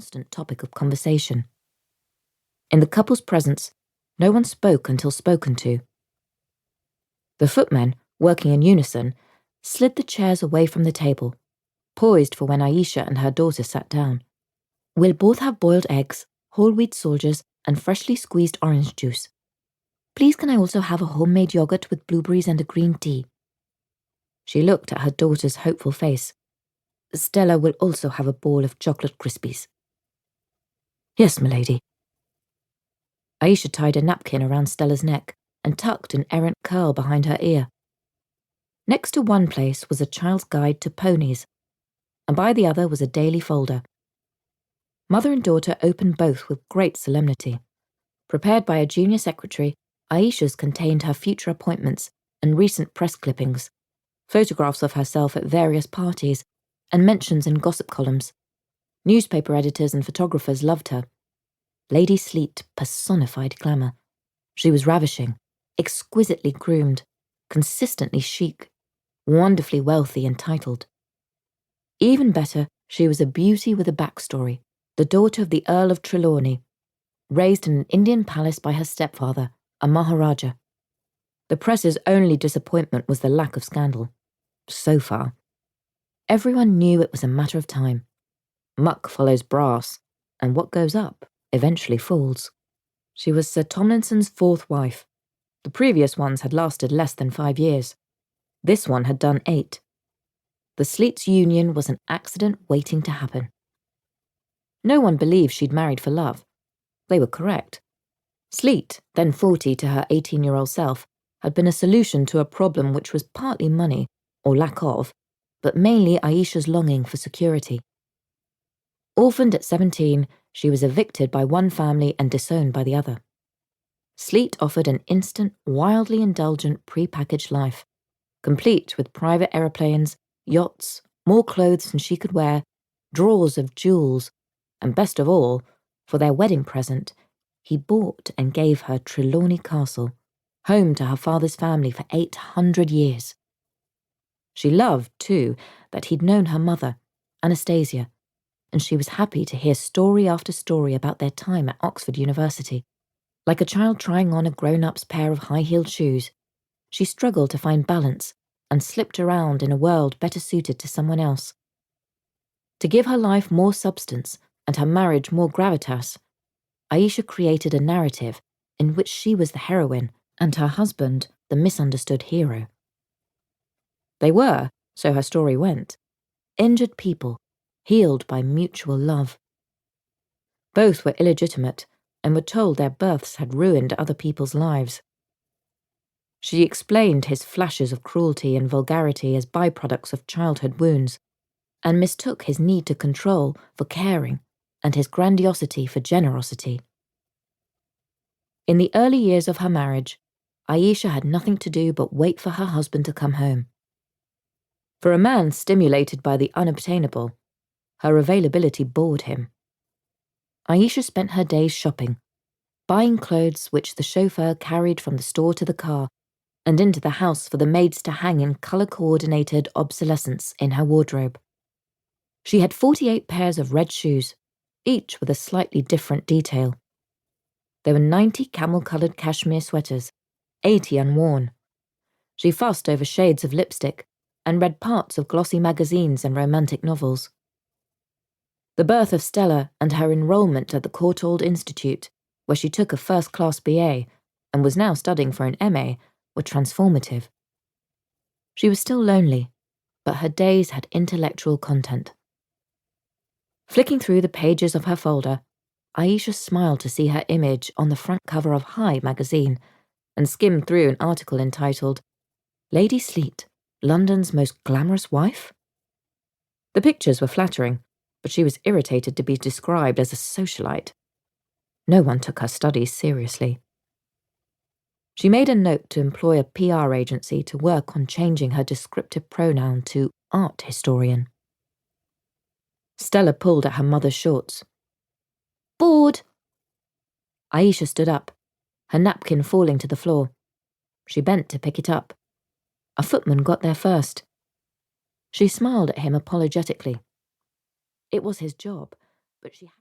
constant topic of conversation. In the couple's presence, no one spoke until spoken to. The footmen, working in unison, slid the chairs away from the table, poised for when Ayesha and her daughter sat down. "We'll both have boiled eggs, whole wheat soldiers, and freshly squeezed orange juice. Please can I also have a homemade yogurt with blueberries and a green tea?" She looked at her daughter's hopeful face. "Stella will also have a bowl of chocolate crispies." "Yes, milady." Ayesha tied a napkin around Stella's neck and tucked an errant curl behind her ear. Next to one place was a child's guide to ponies, and by the other was a daily folder. Mother and daughter opened both with great solemnity. Prepared by a junior secretary, Ayesha's contained her future appointments and recent press clippings, photographs of herself at various parties, and mentions in gossip columns. Newspaper editors and photographers loved her. Lady Sleet personified glamour. She was ravishing, exquisitely groomed, consistently chic, wonderfully wealthy and titled. Even better, she was a beauty with a backstory, the daughter of the Earl of Trelawney, raised in an Indian palace by her stepfather, a Maharaja. The press's only disappointment was the lack of scandal. So far. Everyone knew it was a matter of time. Muck follows brass, and what goes up eventually falls. She was Sir Tomlinson's fourth wife. The previous ones had lasted less than 5 years. This one had done 8. The Sleet's union was an accident waiting to happen. No one believed she'd married for love. They were correct. Sleet, then 40 to her 18-year-old self, had been a solution to a problem which was partly money, or lack of, but mainly Ayesha's longing for security. Orphaned at 17, she was evicted by one family and disowned by the other. Sleet offered an instant, wildly indulgent pre-packaged life, complete with private aeroplanes, yachts, more clothes than she could wear, drawers of jewels, and best of all, for their wedding present, he bought and gave her Trelawney Castle, home to her father's family for 800 years. She loved, too, that he'd known her mother, Anastasia, and she was happy to hear story after story about their time at Oxford University. Like a child trying on a grown-up's pair of high-heeled shoes, she struggled to find balance and slipped around in a world better suited to someone else. To give her life more substance and her marriage more gravitas, Ayesha created a narrative in which she was the heroine and her husband the misunderstood hero. They were, so her story went, injured people, healed by mutual love. Both were illegitimate and were told their births had ruined other people's lives. She explained his flashes of cruelty and vulgarity as byproducts of childhood wounds, and mistook his need to control for caring and his grandiosity for generosity. In the early years of her marriage, Ayesha had nothing to do but wait for her husband to come home. For a man stimulated by the unobtainable, her availability bored him. Ayesha spent her days shopping, buying clothes which the chauffeur carried from the store to the car and into the house for the maids to hang in colour-coordinated obsolescence in her wardrobe. She had 48 pairs of red shoes, each with a slightly different detail. There were 90 camel-coloured cashmere sweaters, 80 unworn. She fussed over shades of lipstick and read parts of glossy magazines and romantic novels. The birth of Stella and her enrolment at the Courtauld Institute, where she took a first-class BA and was now studying for an MA, were transformative. She was still lonely, but her days had intellectual content. Flicking through the pages of her folder, Ayesha smiled to see her image on the front cover of High magazine and skimmed through an article entitled, "Lady Sleet, London's Most Glamorous Wife?" The pictures were flattering, but she was irritated to be described as a socialite. No one took her studies seriously. She made a note to employ a PR agency to work on changing her descriptive pronoun to art historian. Stella pulled at her mother's shorts. "Bored!" Ayesha stood up, her napkin falling to the floor. She bent to pick it up. A footman got there first. She smiled at him apologetically. It was his job, but she